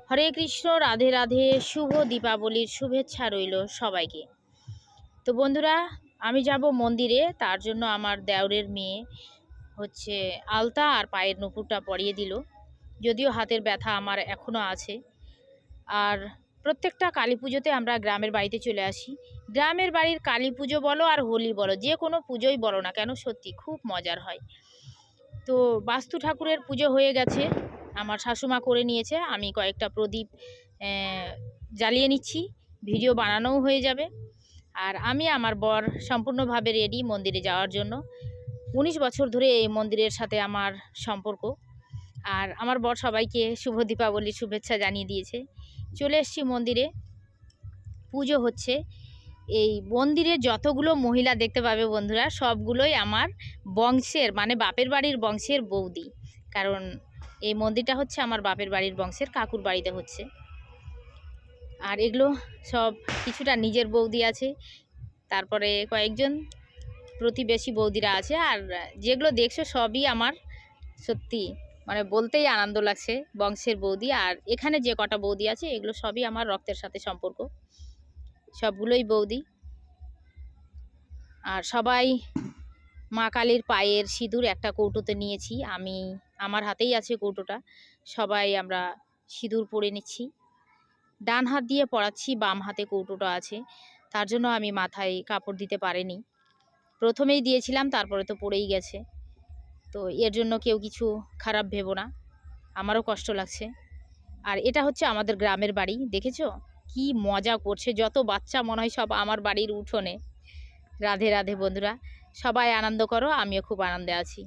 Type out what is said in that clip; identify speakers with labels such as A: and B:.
A: হরে কৃষ্ণ, রাধে রাধে। শুভ দীপাবলির শুভেচ্ছা রইল সবাইকে। তো বন্ধুরা, আমি যাব মন্দিরে। তার জন্য আমার দেওরের মেয়ে হচ্ছে আলতা আর পায়ের নুপুরটা পরিয়ে দিল। যদিও হাতের ব্যথা আমার এখনও আছে। আর প্রত্যেকটা কালী পুজোতে আমরা গ্রামের বাড়িতে চলে আসি। গ্রামের বাড়ির কালী পুজো বলো আর হোলি বলো, যে কোনো পুজোই বলো না কেন, সত্যি খুব মজার হয়। তো বাস্তু ঠাকুরের পুজো হয়ে গেছে, আমার শাশুমা করে নিয়েছে। আমি কয়েকটা প্রদীপ জ্বালিয়ে নিচ্ছি, ভিডিও বানানোও হয়ে যাবে। আর আমি আমার বর সম্পূর্ণভাবে রেডি মন্দিরে যাওয়ার জন্য। 19 বছর ধরে এই মন্দিরের সাথে আমার সম্পর্ক। আর আমার বর সবাইকে শুভ দীপাবলির শুভেচ্ছা জানিয়ে দিয়েছে। চলে এসেছি মন্দিরে, পুজো হচ্ছে। এই মন্দিরে যতগুলো মহিলা দেখতে পাবে বন্ধুরা, সবগুলোই আমার বংশের, মানে বাপের বাড়ির বংশের বৌদি। কারণ এই মন্দিরটা হচ্ছে আমার বাপের বাড়ির বংশের, কাকুর বাড়িতে হচ্ছে। আর এগুলো সব কিছুটা নিজের বৌদি আছে, তারপরে কয়েকজন প্রতিবেশী বৌদিরা আছে। আর যেগুলো দেখছো সবই আমার, সত্যি মানে বলতেই আনন্দ লাগছে, বংশের বৌদি। আর এখানে যে কটা বৌদি আছে এগুলো সবই আমার রক্তের সাথে সম্পর্ক, সবগুলোই বৌদি। আর সবাই মা কালীর পায়ের সিঁদুর একটা কৌটোতে নিয়েছি আমি, আমার হাতেই আছে কৌটোটা। সবাই আমরা সিঁদুর পরে নিচ্ছি। ডান হাত দিয়ে পরাচ্ছি, বাম হাতে কৌটোটা আছে, তার জন্য আমি মাথায় কাপড় দিতে পারিনি। প্রথমেই দিয়েছিলাম, তারপরে তো পড়েই গেছে। তো এর জন্য কেউ কিছু খারাপ ভেবো না, আমারও কষ্ট লাগছে। আর এটা হচ্ছে আমাদের গ্রামের বাড়ি, দেখেছো কি মজা করছে, যত বাচ্চা মনে হয় সব আমার বাড়ির উঠোনে। রাধে রাধে বন্ধুরা, সবাই আনন্দ করো, আমিও খুব আনন্দে আছি।